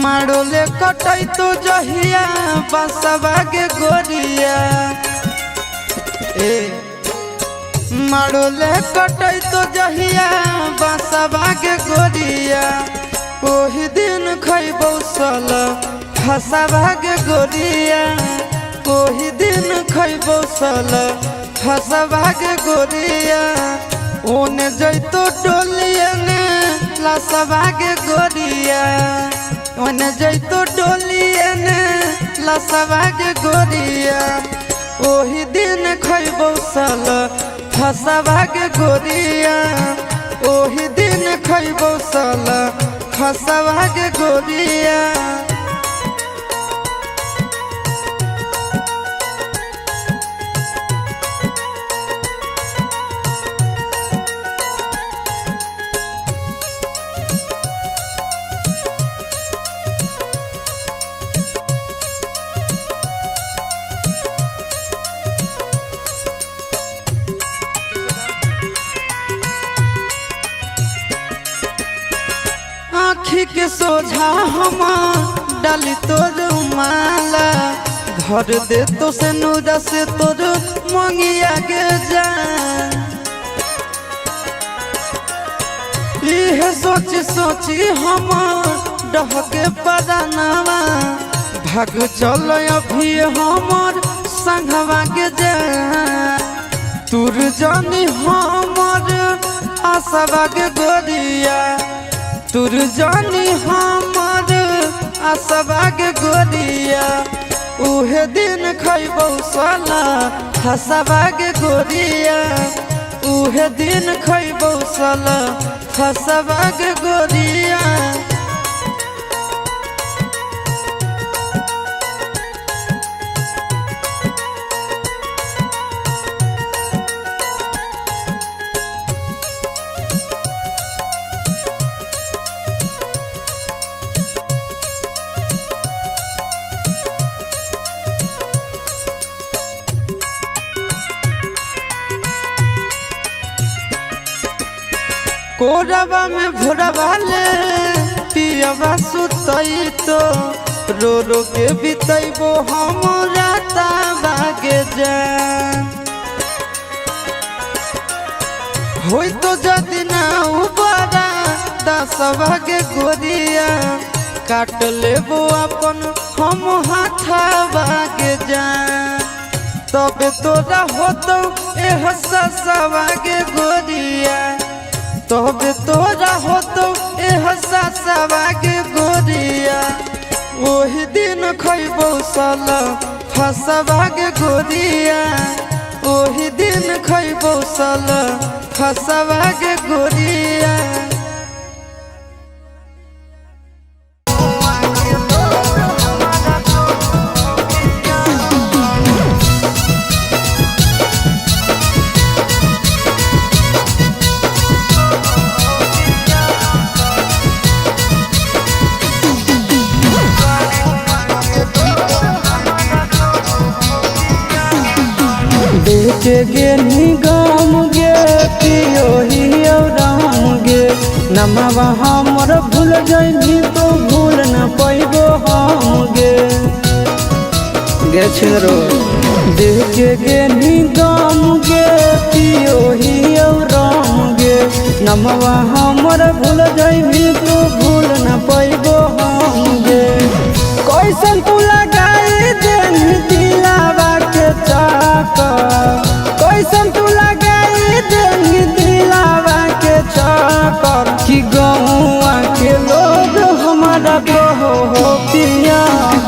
मारोले कटै तो जहिया बसवा के गोरिया मारोले कटै तो जहिया बसवा के गोरिया ओही दिन खैबौ सल फसवा के गोरिया ओही दिन खैबौ सल फसवा के गोरिया ओने जैतो डोलिया ने लसवा के गोरिया ओने जैतो डोलिया ने लसवा के गोरिया ओही दिन खैबौ सल फसवा के गोरिया ओही दिन खैबौ सल फसवा के गोरिया आँखी के सोझा हम डाली तोर माला भर दे तो से नूरा से तोर मंगिया के जा सोची सोची हम डहके परानावा भाग चल अभी हमर संघवा के जा तुर जानी हमर आसवा के गोरिया तुर जानी हमर आसवा के गोरिया उहे दिन खैबौ साला फसवा के गोरिया उहे दिन खैबौ साला फसवा के गोरिया कोरबा में भोरबा ले पियबा सुतई तो रो रो के बितैबो हम राता बागे जान होई तो जदि ना उबारा दसवा के गोरिया काट लेबो अपन हम हाथा बागे जान तबे तोरा होतो एह ससवा के गोरिया तबे तोरा होतो एह ससवा के गोरिया ओही दिन खैबौ सल फसवा के गोरिया ओही दिन खैबौ सल फसवा के गोरिया बेचे गे निगम गे पियो ही राम गे नमवा हमर भूल जाइनी तो भूल न पैबो हम गे गे छिरो बेचे गे निगम गे पियो ही राम गे नमवा हमर भूल जाइनी तो भूल न पैबो हम गे कैसन तू लगाई देनी दिलावा के चाकर कैसन तू लगाई देनी दिलावा के चाकर कि गौआ के लोग हमारा कहो हो पिया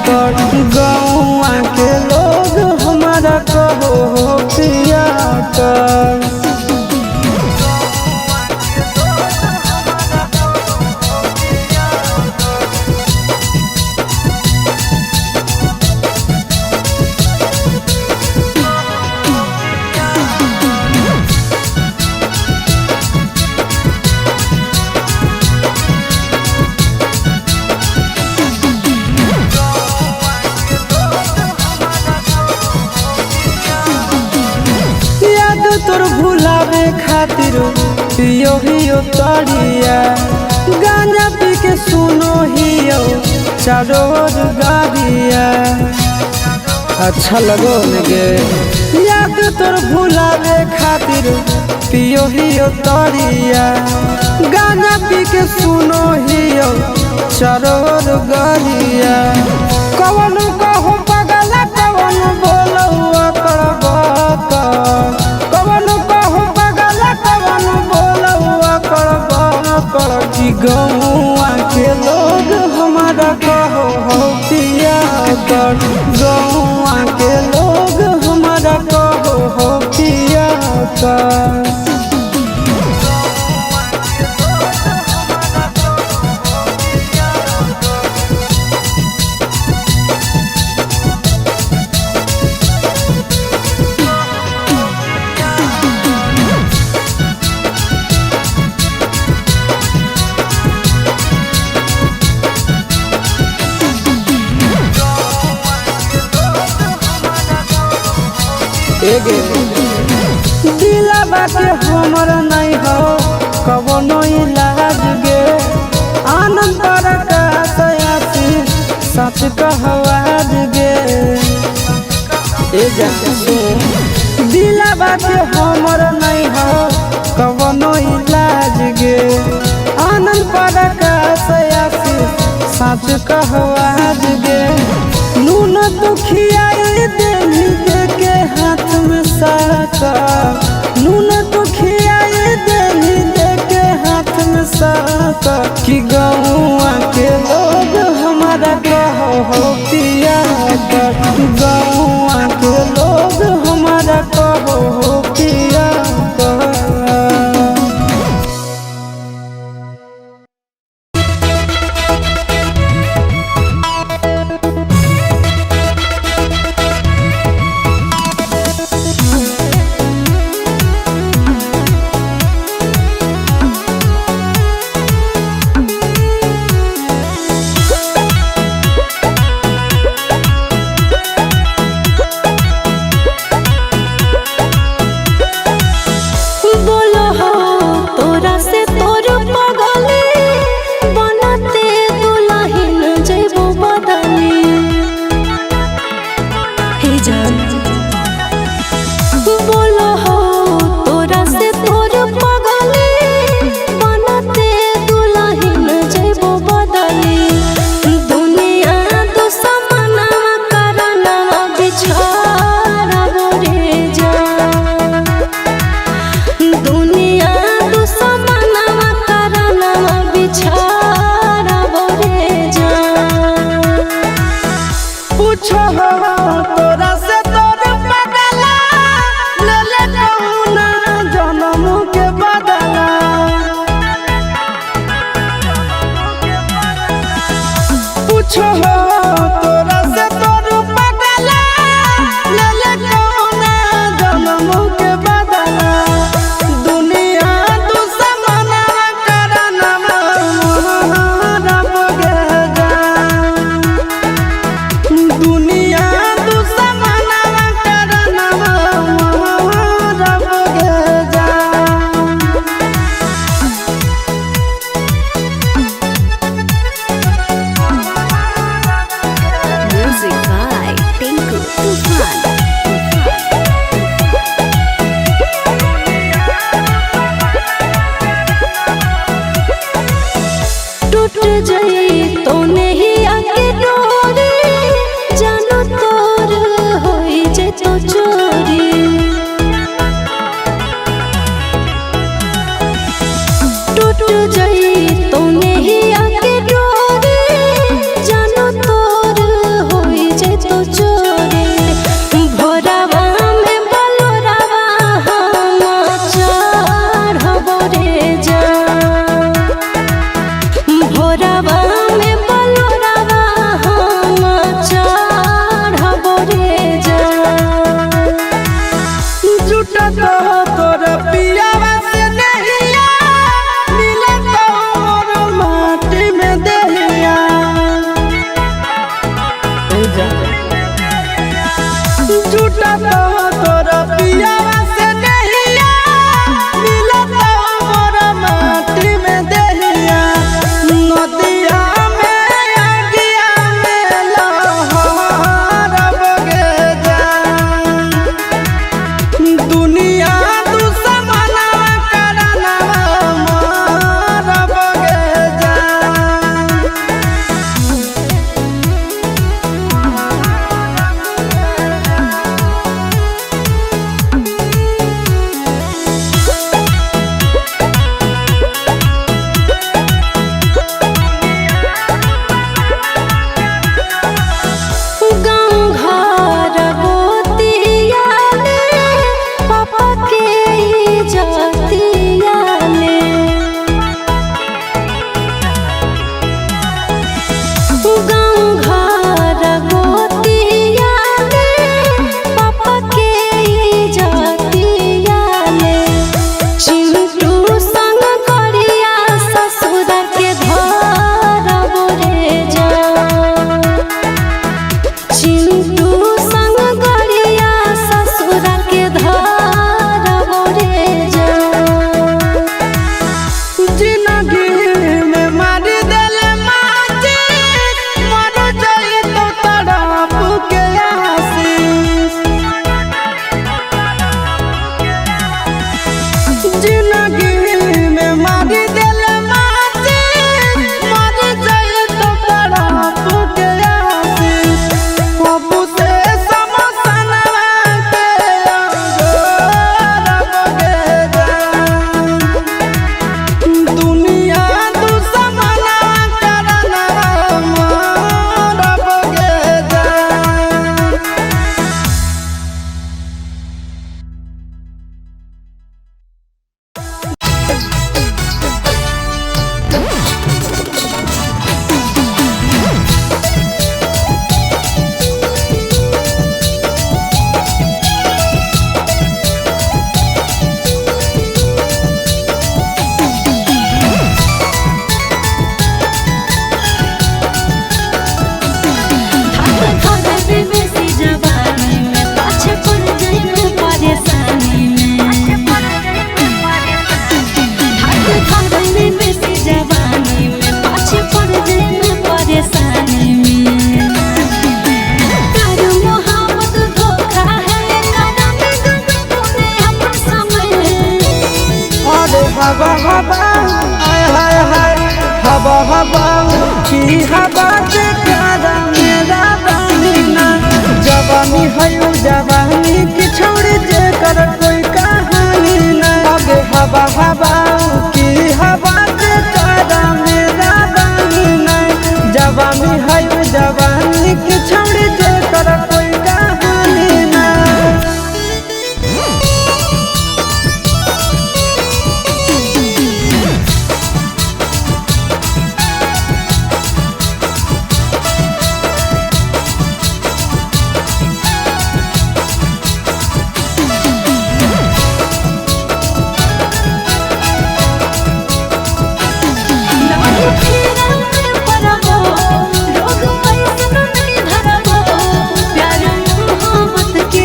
कर गौआ के लोग हमारा कहो हो पिया कर तोर भुलावे खातिर पियो हियो तड़िया गांजा पी के सुनो हियो चारों ओर गाड़िया अच्छा लगो लगे याद तोर भुलावे खातिर पियो हियो तरिया गाना पी के सुनो हियो चारों ओर गाड़िया कवन कहो पगला कवन बोलो अकड़ कवन कहो पगला कवन बोलो अकड़ की गौआ के लोग हमारा कहो हो पिया कर गौआ के लोग हमारा कहो हो पिया कर दिलवा के हमर नहीं हो कवनो इलाज गे आनंद प्रकाश आसी सच कहवाज गे दिलवा के हमर नहीं हो कवनो इलाज गे आनंद प्रकाश आसी सच कहवाज गे नून दुखिया देवी दे के हाथ में साका नून दुखिया देवी दे के हाथ में साका कि गौआ के लोग हमारा कहो हो पिया कर गौआ के लोग हमारा कहो हो पिया कर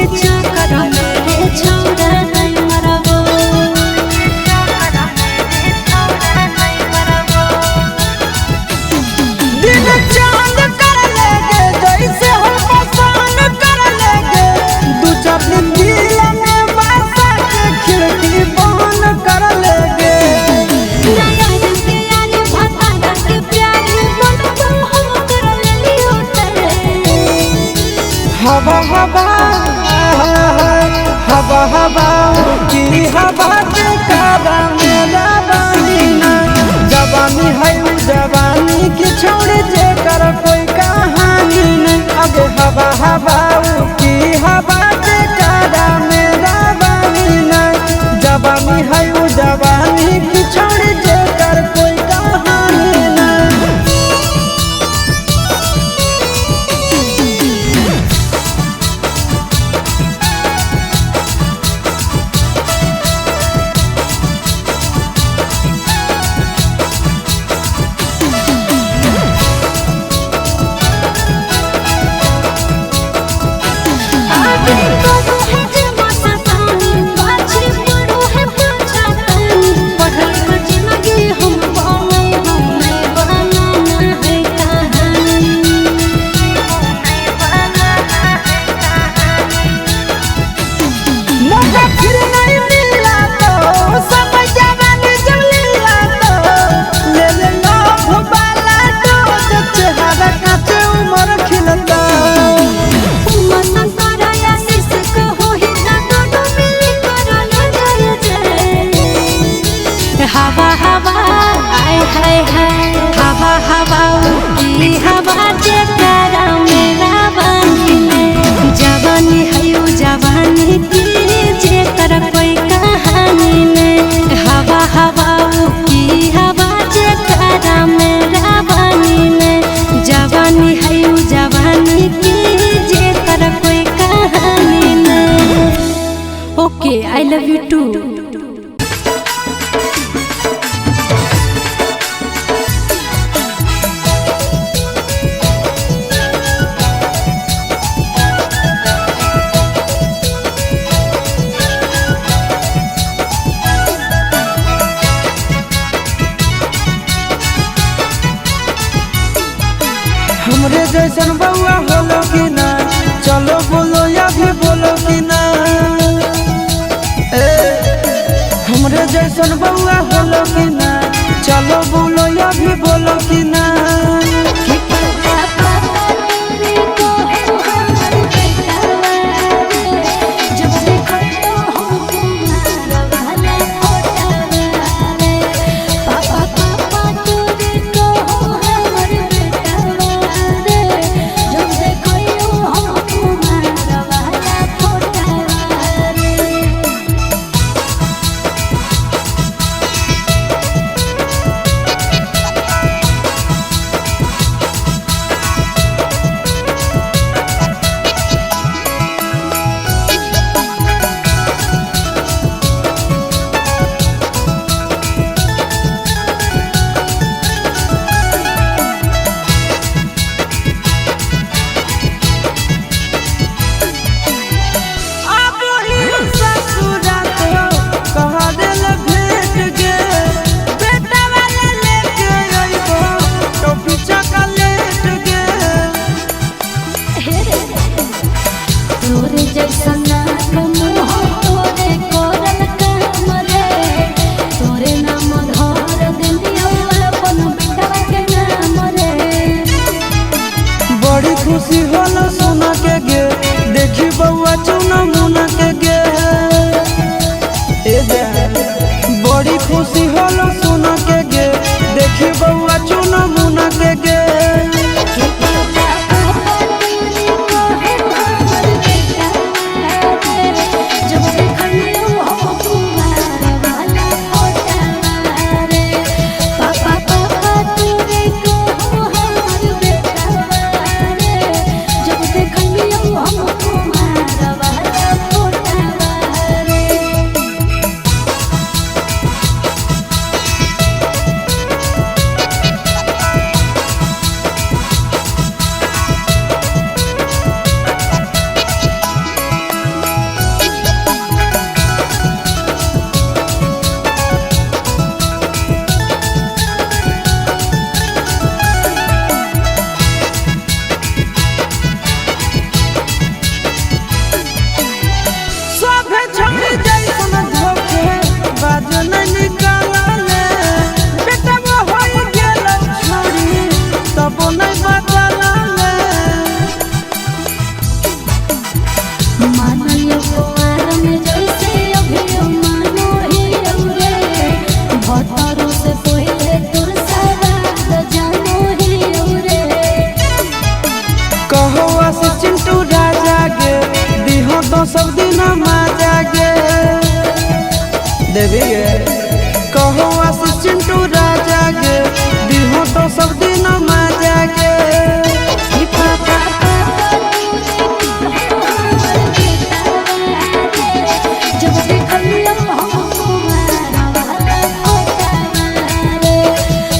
के चक्कर में रे छौड़ा नहीं मरबो दिन चांद कर लेगे जैसे हम पसंद कर लेगे दू चार दिन दिल में बसा के खिड़की बंद कर लेगे हवा हवा हवा हवा की हवा के कारा मेरा बानी ना जवानी है जवानी की छोड़ जे कर कोई कहानी नहीं अबे हवा हवा की हवा के कारा मेरा बानी ना जवानी है जवानी की छोड़ जे कर कोई कहानी नहीं हवा हवा आय हाय हाय हवा हवा की हवा जे करा मेरा बानी में जवानी है जवानी की जे कर कोई कहानी नहीं हवा हवा की हवा जे करा मेरा बानी में जवानी है जवानी की जे कर कोई कहानी नहीं okay I love you too हमरे जैसन बउआ होलो कि ना चलो बोलो या भी बोलो कि ना हमरे जैसन बउआ होलो कि ना चलो बोलो या भी बोलो कि ना खुशी होला सोना के गे देखी बउआ चुना मुना के गे बड़ी खुशी होला सोना के गे देखी बउआ चुना मुना के गे मानियो कुआर में जैसे अभियो मानो हियो रे भतरो से पहिले तोर सारा जानो हियो रे कहो आसे चिंटू राजा गे दिहो तो सब दिन मजा गे देवी गे कहो आसे चिंटू राजा गे दिहो तो सब दिन मजा गे जब देखलियो हमको मारवा रे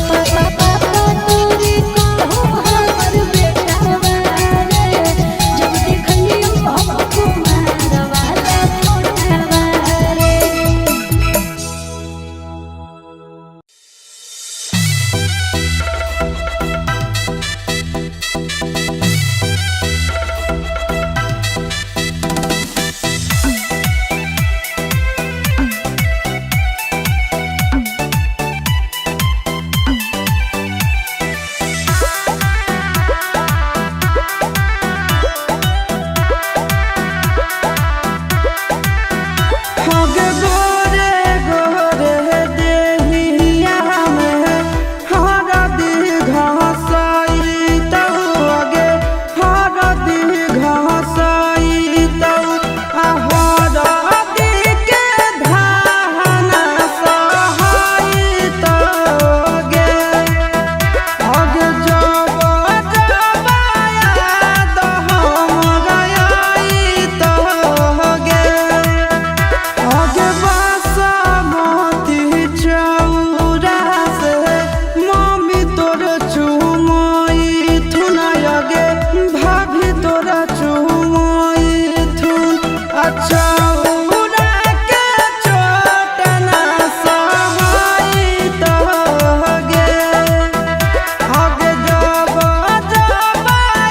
पापा पापा तोरी कहो हमर बेटा रे जब देखलियो हमको मारवा रे हगे गोरे गोरे देहिया में हरदी घासाई तो आगे हरदी घासाई तो हरदी के धाना सहाई तो गे आगे जब याद हमरा आई तो गे आगे बासमती चौरा से मम्मी तोर चुमई थुन आगे भाभी तोर चुमई थुन अच्छा के चोटना सहाई तो गे आगे जब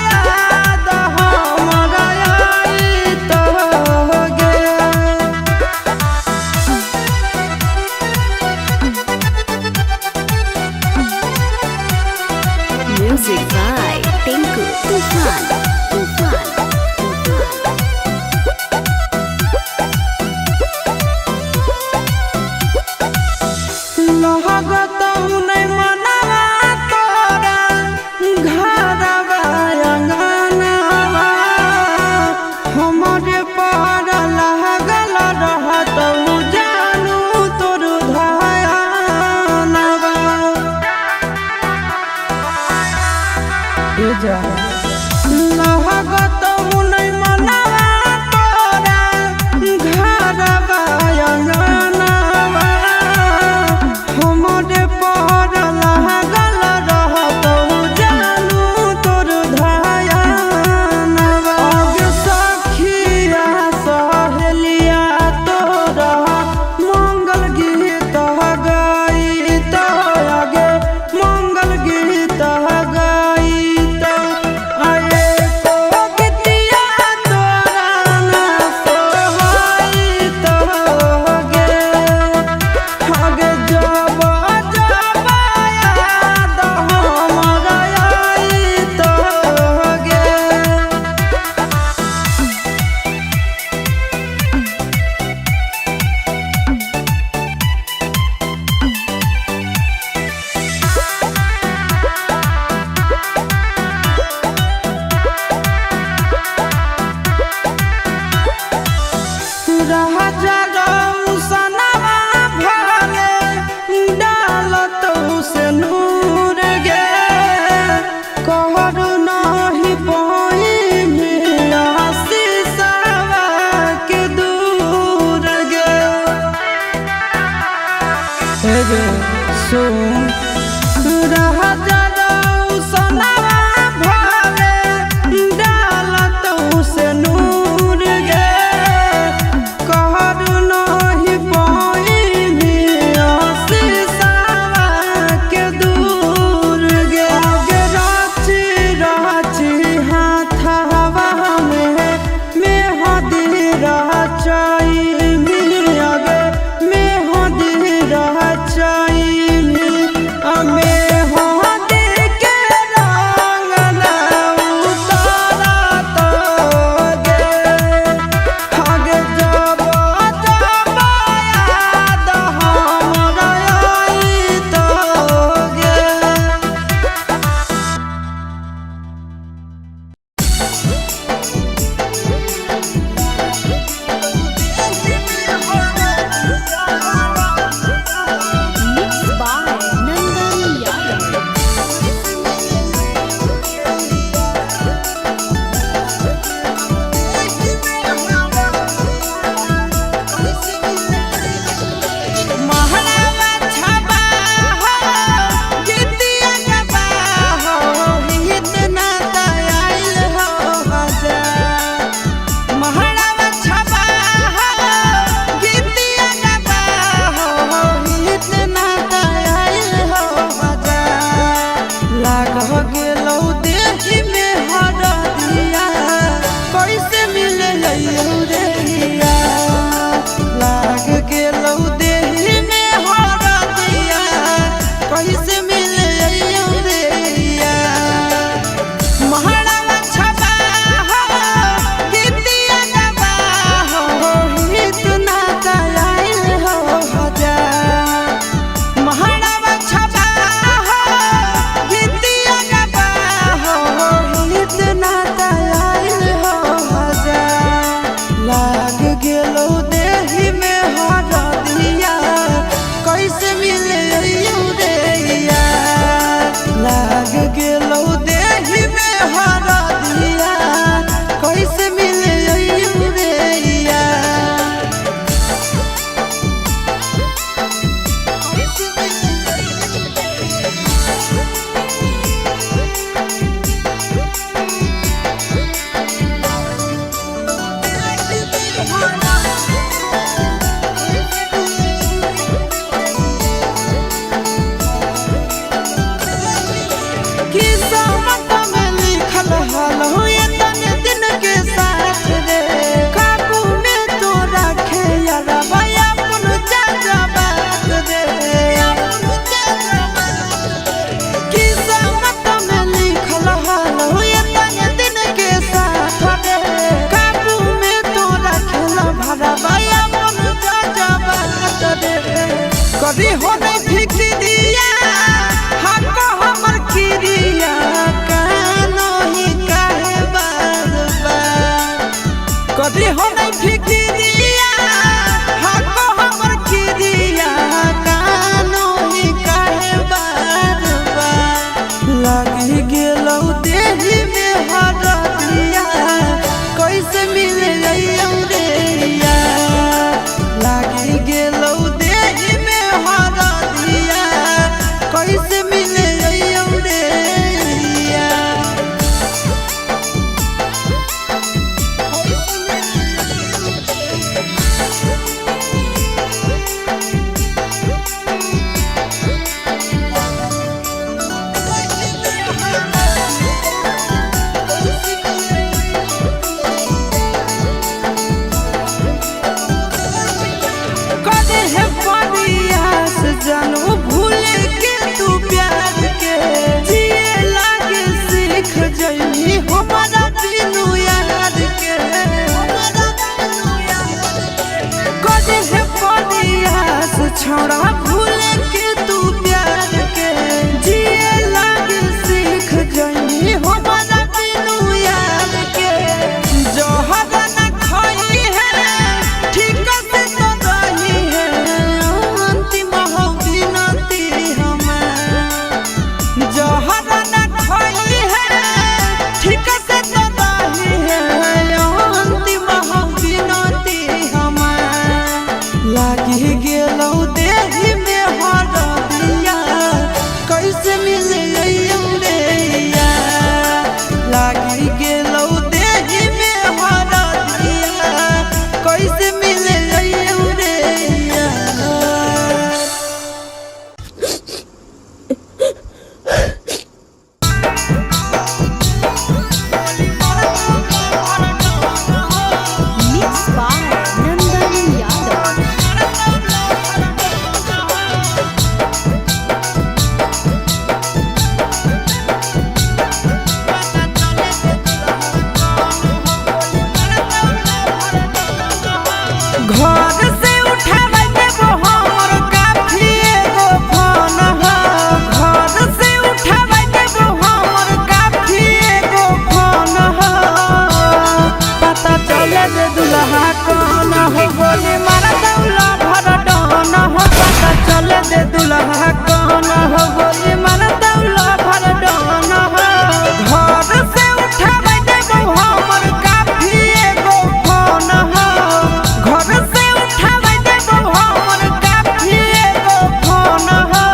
याद हमरा आई तो गे Music by Tinku Tufan. Tufan. लगत नहीं मनवा तोरा घरवा अंगनवा हमरे पर लागल रहत जानू तोर धयानवा लगत नहीं मनवा तोरा घरवा अंगनवा हमरे पर लागल रहत जानू तोर धयानवा आगे सखिया सहेलिया तोरा मंगल गीत गाई तो आगे मंगल गीत गाई तो आए तो गीतिया तोरा ना सोहाई तो गे आगे जब याद हमरा आई तो गे राजा रौसनवा भले डालत से नूर गे कहरु नहीं पाई मिला शीशवा के दूर गे सुन राजा रौसनवा भले डालत से नूर गे कहरु नहीं पाई मिला शीशवा के दूर गे आगे राची राची हाथवा में मेहदी रचाई आगे मेहदी रचाई गेलो देही में हरा दिया कैसे मिले रे यार लाग गेलो देही में हरा दिया कैसे मिले रे यार कभी हो नहीं फिक्रिया हक हमर किरिया कानो ही काहे बार बार कभी हो नहीं फिक्रिया हक हमर किरिया कानो ही काहे बार बार लगी गेलो देही में हरा दिया कैसे मिले रे यार लगी गेलो कैसे मिले रे यार कदे है परियास जानू भूल के तू प्यार के जिए लागे सीख जइनी हमारा बिनु याद के कदे है परियास छोड़ा भूल के तू प्यार के जिए लागे सीख जइनी हमारा बिनु याद के जोहर न खाई है ठीक से तो रही है अंतिम हो बिनती हमार जोहर न खाई है ठीक से तो रही है अंतिम हो बिनती हमार लागी गेलो देही में हरा दिया कैसे मिले रे यार लागी गेलो देही में हरा दिया कैसे मिले रे यार Mixed by Nandan Yadav. घर से उठावे देबो हमर काफी एगो फोन हो घर से उठावे देबो हमर काफी एगो फोन हो पता चले जे दुल्हा कौन हो गोली मारा दौला भर डन हो पता चले जे दुल्हा कौन हो गोली मारा दौला भर डन हो घर से उठावे देबो हमर काफी एगो फोन हो घर से उठावे देबो हमर काफी एगो फोन हो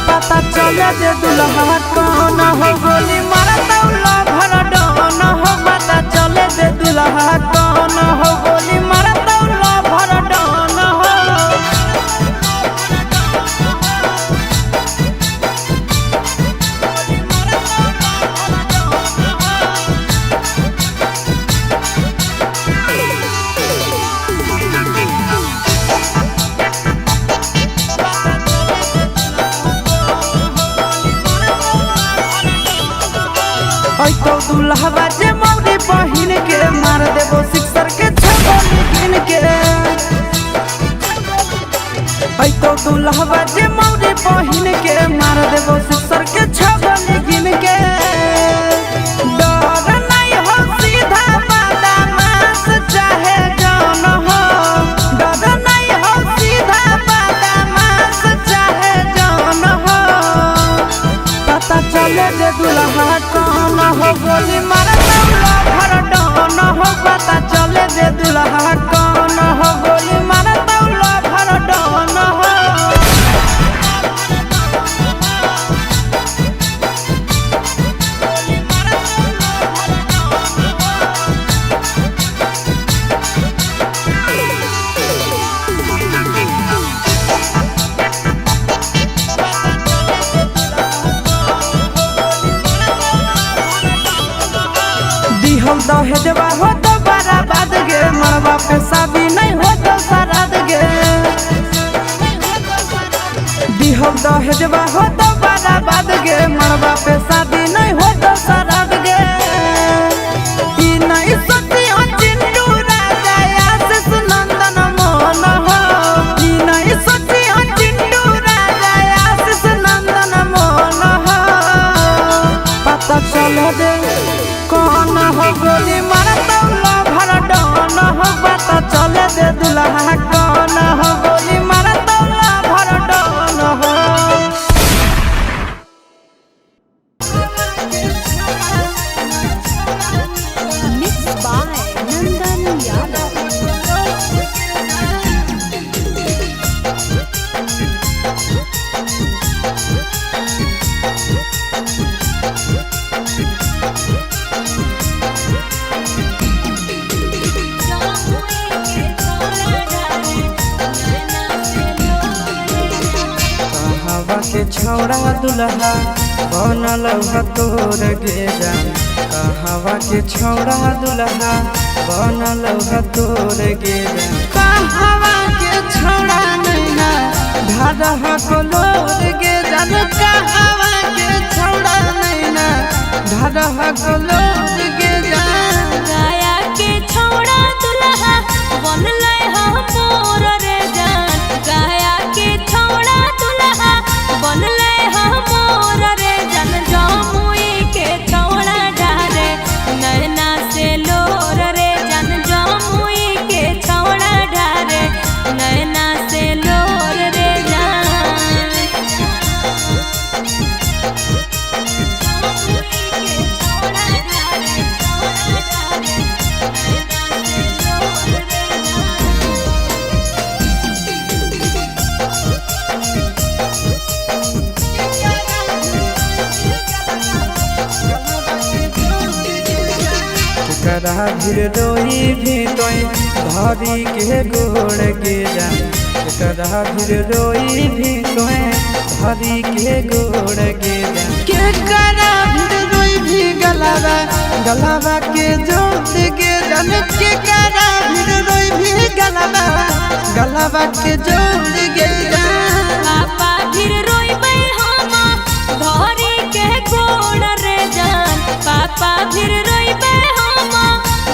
पता चले जे दुल्हा कौन हो गोली मारा दौला भर डन हो पता चले जे दुल्हा कौन हो गोली मारा दौला भर डन हो तो दुल्हवा जे मौरी बहिन के मार देबो सिक्सर के छगोली गिन के तो दुल्हवा जे मौरी बहिन के मार देबो सिक्सर के छगोली गिन के डर नहीं हो सीधा बादामास चाहे जान दे दुल्हा कौन हो गोली मारता लभर डन हो दिहल दहेजवा हो तो बराबाद गे मरवा पे शादी नहीं हो तो सराद गे दिहल दहेजवा हो तो बराबाद गे मरवा पे शादी नहीं हो तो सराद गे ई नहीं सोची हो चिंटू राजा आशीष नंदन मोहन हो ई नहीं सोची हो चिंटू राजा आशीष नंदन मोहन हो पता चल दे कौन हो गोली मारता लभर डन हो पता चले दे दुल्हा कौन हो गोली मारता लभर डन हो Mixed by Nandan Yadav. कहवा के छौड़ा दुल्हा बनल ह तोर गे जान कहवा के छौड़ा दुल्हा बनल ह तोर गे जान कहवा के छौड़ा नैना ढाडह कलोर गे जान कहवा के छौड़ा नैना ढाडह कलोर गे जान गाया के छौड़ा दुल्हा बनले हम मोर रे जान गाया के छौड़ा दुल्हा बनले हम मोर रे जान जमुई के छौड़ा डारे नैना से लोर रे जान जमुई के छौड़ा डारे नैना से लोर रे जान करा भीर रोई भी तोय धरी के गोड़ गे जान करा भीर रोई भी तोय धरी के गोड़ गे जान के करा भीर रोई भी गलावा के जोड़ गे जान के करा भीर रोई भी गलावा के जोड़ गे जान पापा फिर रोइबै हम धरी के गोड़ रे जान पापा फिर रोइबै हम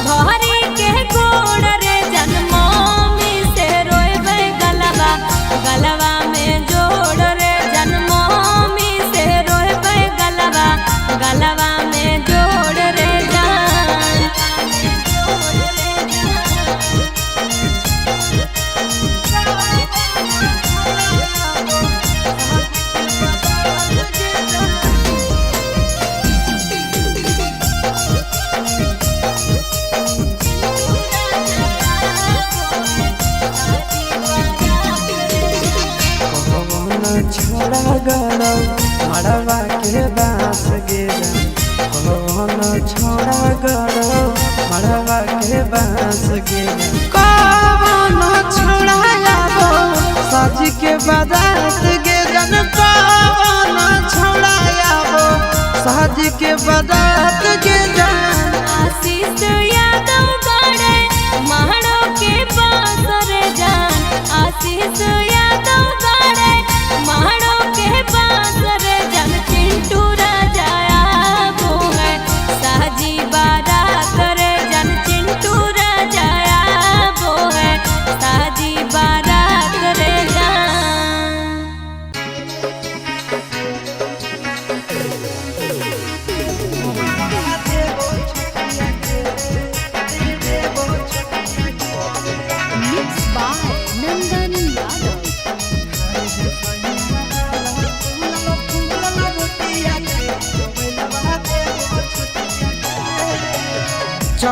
धरी के गोड़ रे जान मम्मी से रोइबै गलवा में जोड़ रे जान मम्मी से रोइबै गलवा में जोड़ रे जान छोड़ा गड़ौ मड़वा के बांस गे कौन छोड़ा गड़ौ मड़वा के बांस गे कौन छोड़ा आबो सज के बारात गे जन कौन छोड़ा आबो सज के बारात गे जन आशीष यादव गाड़े मारो के पास रे जान आशीष यादव गाड़े मारो के पास रे जान चिंटू राजा आबो है साजी बारात रे जान चिंटू राजा आबो है साजी बारात रे जान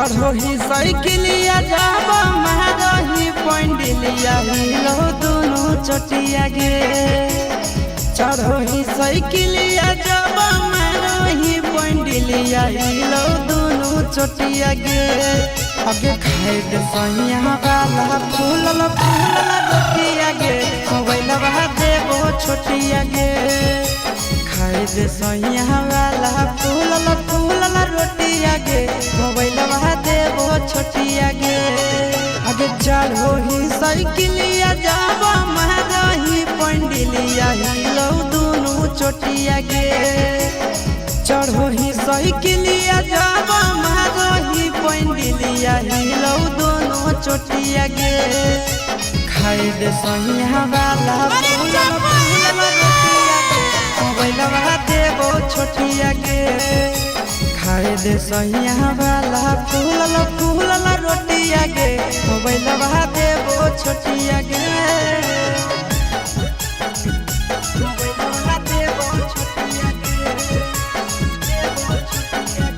चढ़ो ही साइकिलिया जाब मारही पंडिलिया हिलो दोनों चटिया गे चढ़ो ही साइकिलिया जाब मारही पंडिलिया हिलो दोनों चटिया गे आगे खाए दे सैया वाला फूलल फूलल रोटिया गे मोबाइल बहा देबो छोटिया गे खाए दे सैया वाला फूलल फूलल रोटिया गे मोबाइल बहा देबो छोटिया गे आगे चढ़ो ही साइकिलिया जाब मारही पंडिलिया हिलो दोनों चोटिया गे चढ़ो ही साइकिलिया जाब मारही पंडिलिया हिलो दोनों चोटिया गे खाए दे सैया वाला फूलल फूलल रोटिया गे मोबाइल बहा देबो छोटिया गे खाए दे सैया वाला फूलल फूलल रोटिया गे मोबाइल बहा देबो छोटिया गे मोबाइल बहा देबो छोटिया गे देबो छोटिया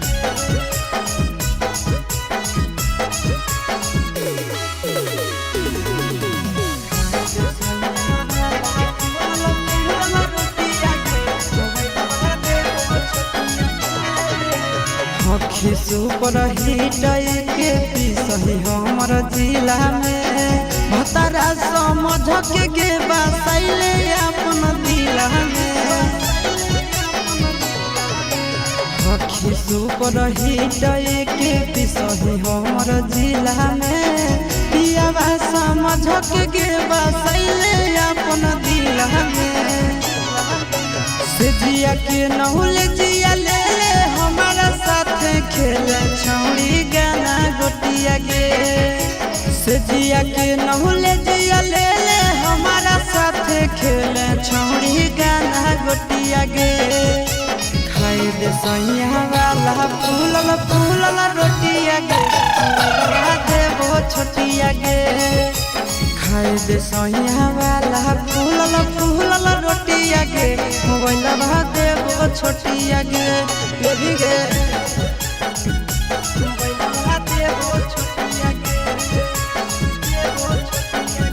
सुपर हिट के पिसही हमर जिला में भतरा समझ के बसैले अपन दिला में हखी सुपर हिट के पिसही हमर जिला में पियावा समझ के बसैले अपन दिला में से जिया के नहुल जिया ले हमारा साथ खेले छौड़ी गाना गोटिया गे से जिया के नहुल जिया ले हमारा साथ खेले छौड़ी गाना गोटिया गे खाए दे सैया वाला फूलल फूलल रोटिया गे मोबाइल देबो छोटिया गे खाए दे सैया वाला फूलल फूलल रोटिया गे मोबाइल देबो छोटिया गे ये भी गे मोबाइल देबो छोटिया गे देबो छोटिया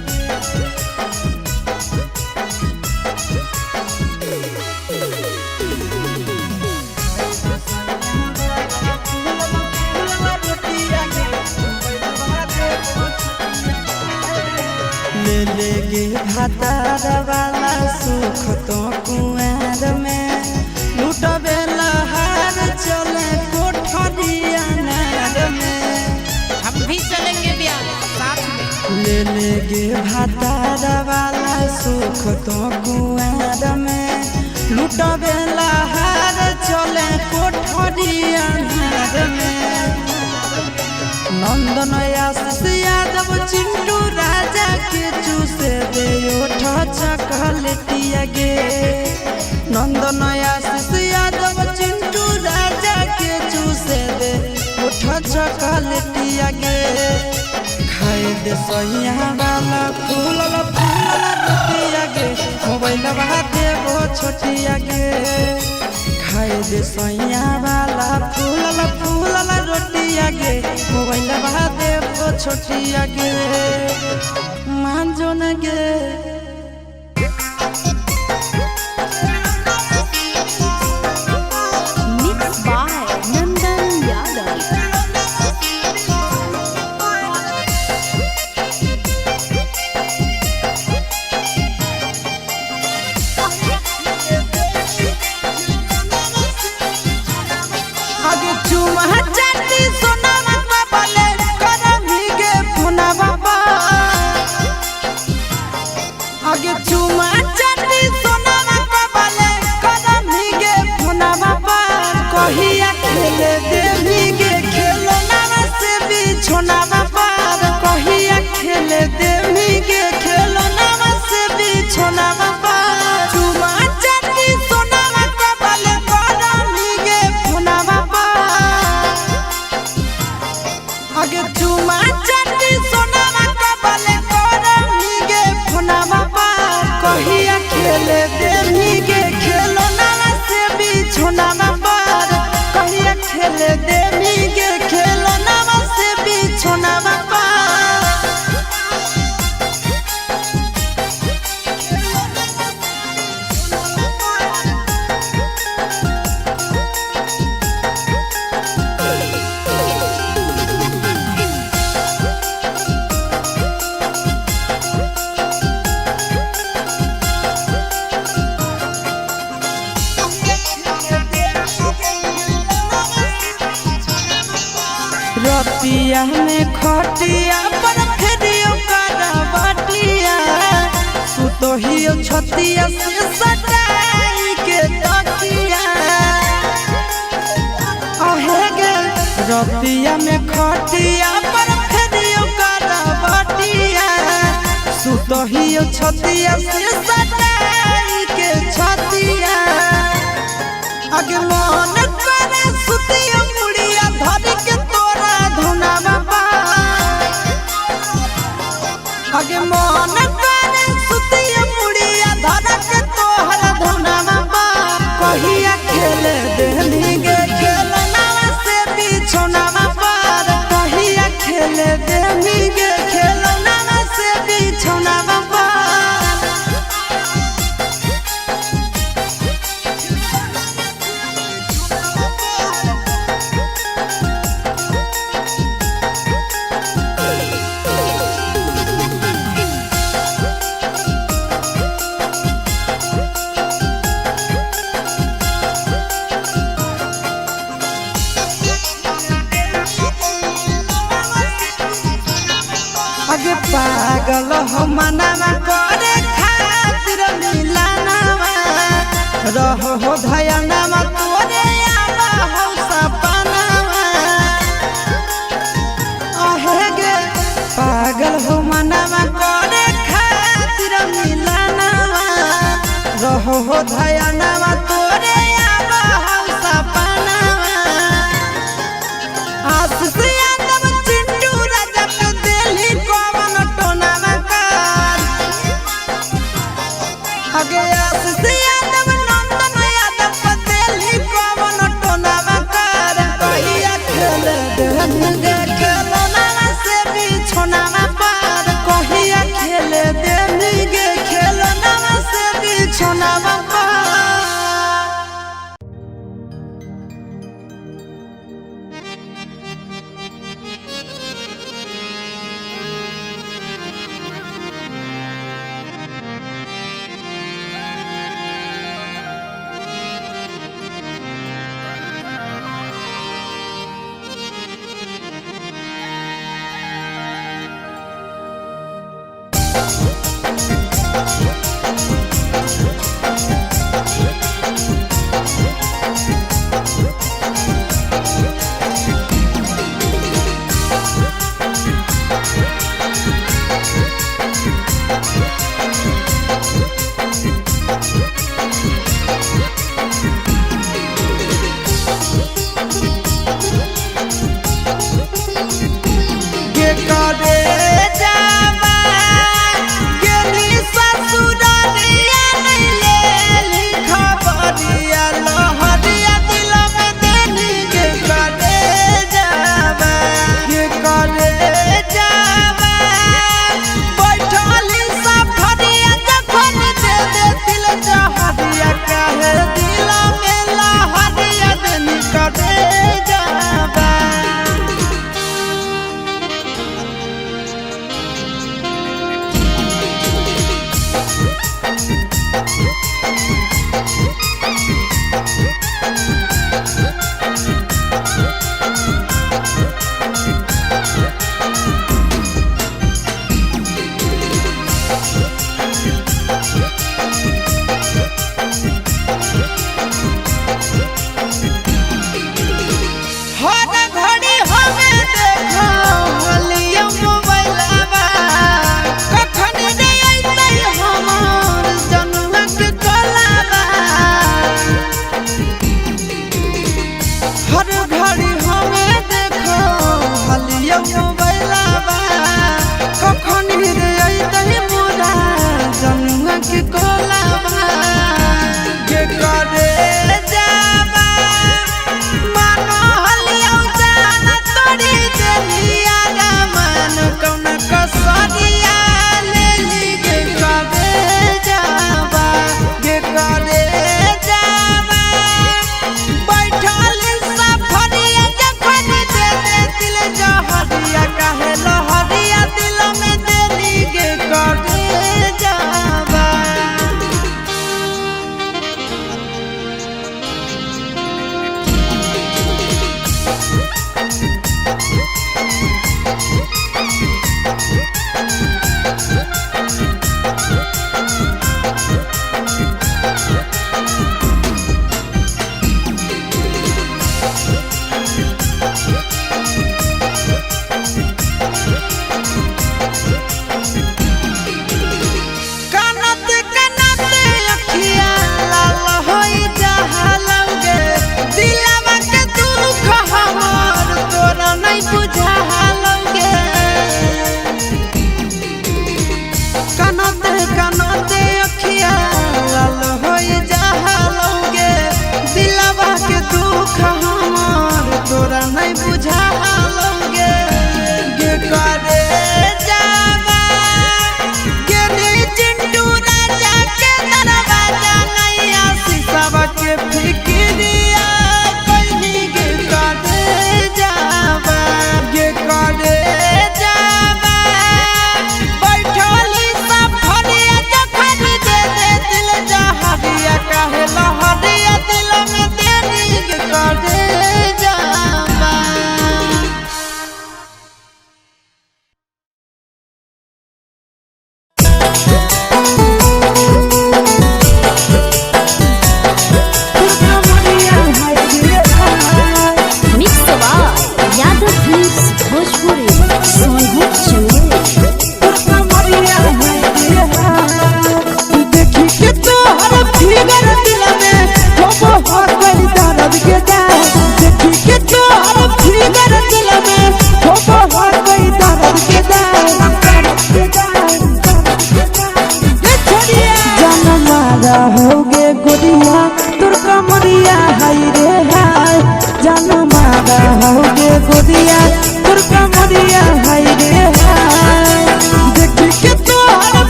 ले ले गे भातार वाला सुख तो कुआर में लुटबे लहार चले कोठरिया नार में हम भी चलेंगे ब्याह साथ में ले ले गे भातार वाला सुख तो कुआर में लुटबे लहार चले कोठरिया नार में नंदन आशीष यादव चिंटू राजा के चूसे दे ओठ चकलेटिया गे नंदन आशीष यादव चिंटू राजा के चूसे दे ओठ चकलेटिया गे खाए दे सैया वाला फूलल फूलल रोटिया गे मोबाइल बहा देबो छोटिया गे खाए दे सैया वाला फूलल फूलल रोटिया गे मोबाइल बहा देबो छोटिया गे मांजो न गे Mixed by Nandan Yadav. आगे चुमा चाटी सोना बाबा ले कर भीगे पुना बाबा रतिया में खटिया पर फेरियो करवटिया सुतहियो छतिया से सटाई के तकिया आहे गे रतिया में खटिया पर फेरियो करवटिया सुतहियो छतिया से सटाई के छतिया आगे मन करे सुतियो मुड़िया धरी के तोरा धुनावा पा आगे मन करे सुतियो मुड़िया धरी के तोहरा धुनावा पा कहिया खेले देनी गे खेलना से बिछोनावा पार कहिया खेले देनी गे खेलना से बिछोनावा पार आगे पागल हो मनावा करे खातिर मिलानावा रहो हो धयानावा तोरे आवा हो सपनावा आहे गे पागल हो मनावा करे खातिर मिलानावा रहो हो धयानावा तोरे आवा हो सपनावा आशीष यादव चिंटू राजा के दिल्ली कौन टोनावा कार आगे आशीष यादव नंदन यादव के दिल्ली कौन टोनावा कार कहिया खेले देनी गे खेलना से बिछोनावा पार कहिया खेले देनी गे खेलना से बिछोनावा पार।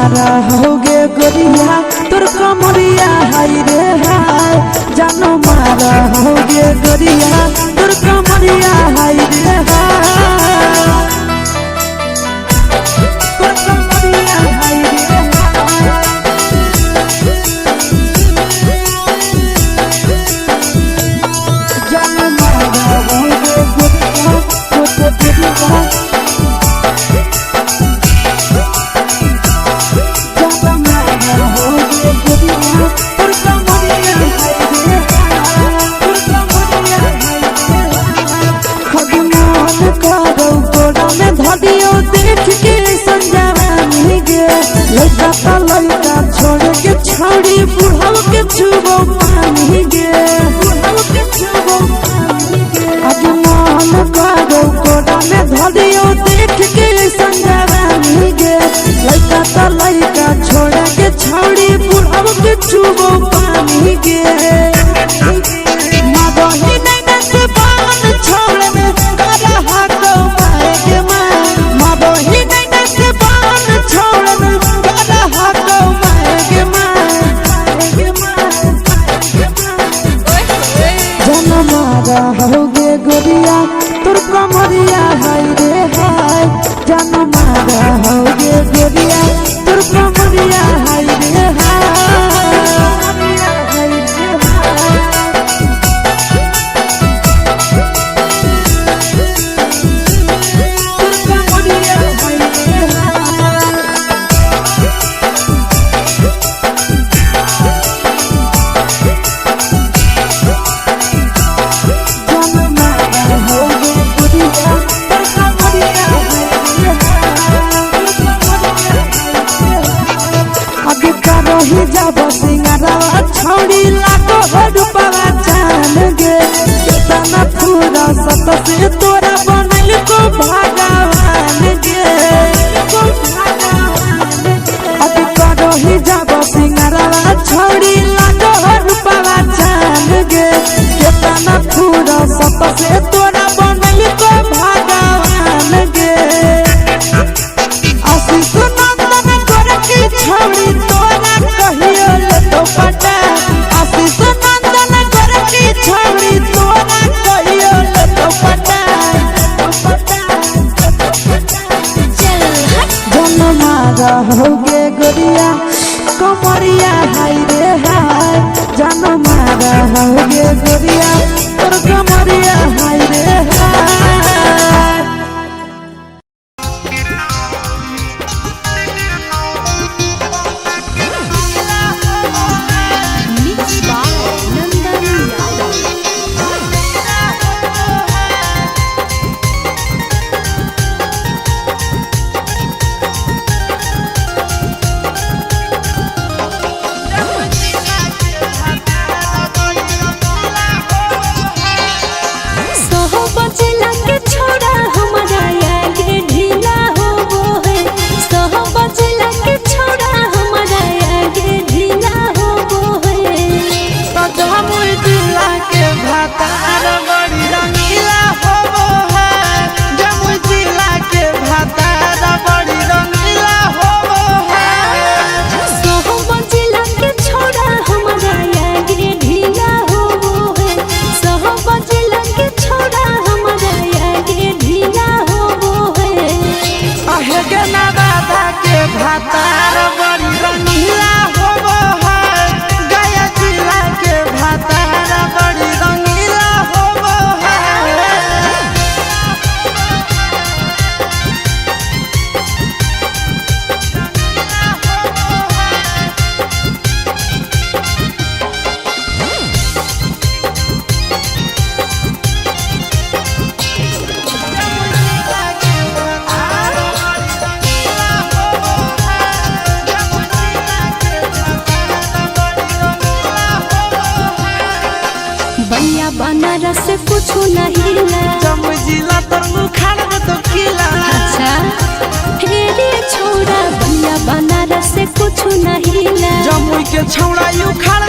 मारा होगे गोरिया तोर कमरिया हाय रे हाय जानो मारा होगे गोरिया तोर कमरिया हाय रे हाय तोर कमरिया हाय रे हाय जानो मारा होगे गोरिया तोर कमरिया लड़का छोड़ के छौड़ी बुढ़ाव के छुबो पानी गे आज मन करो कोड़ा में धरियो देख के संजवानी गे लड़का छोड़ के छौड़ी बुढ़ाव के छुबो पानी गे मादही नैना से बान छोड़ में करा हाथो मारे गे मादही नैना से बान छोड़ में करा हाथो मारे गे जनमारा होगे गोरिया तोर कमरिया हाय रे हाय जनमारा होगे गोरिया तोर कमरिया हाय रे ही जब सिंगारवा छौड़ी लागो रूपवा जान गे कितना पूरा सत से तोरा बनल को भगवान गे अभी करो ही जब सिंगारवा छौड़ी लागो रूपवा जान गे कितना पूरा सत से तोरा बनल को भगवान गे आशीष नंदन कर की छौड़ी तोरा कहियो ले तो पटा आशीष नंदन कर की छौड़ी तोरा कहियो ले तो पटा जनमारा होगे गोरिया कमरिया हाय रे हाय जनमारा होगे गोरिया तोर कमरिया हाय रे हाय बनारस से कुछ नहीं ला जम जिला तर मुखार में तो किला अच्छा हेरे छोड़ा बनिया बनारस से कुछ नहीं ला जमुई के छौड़ा यू खा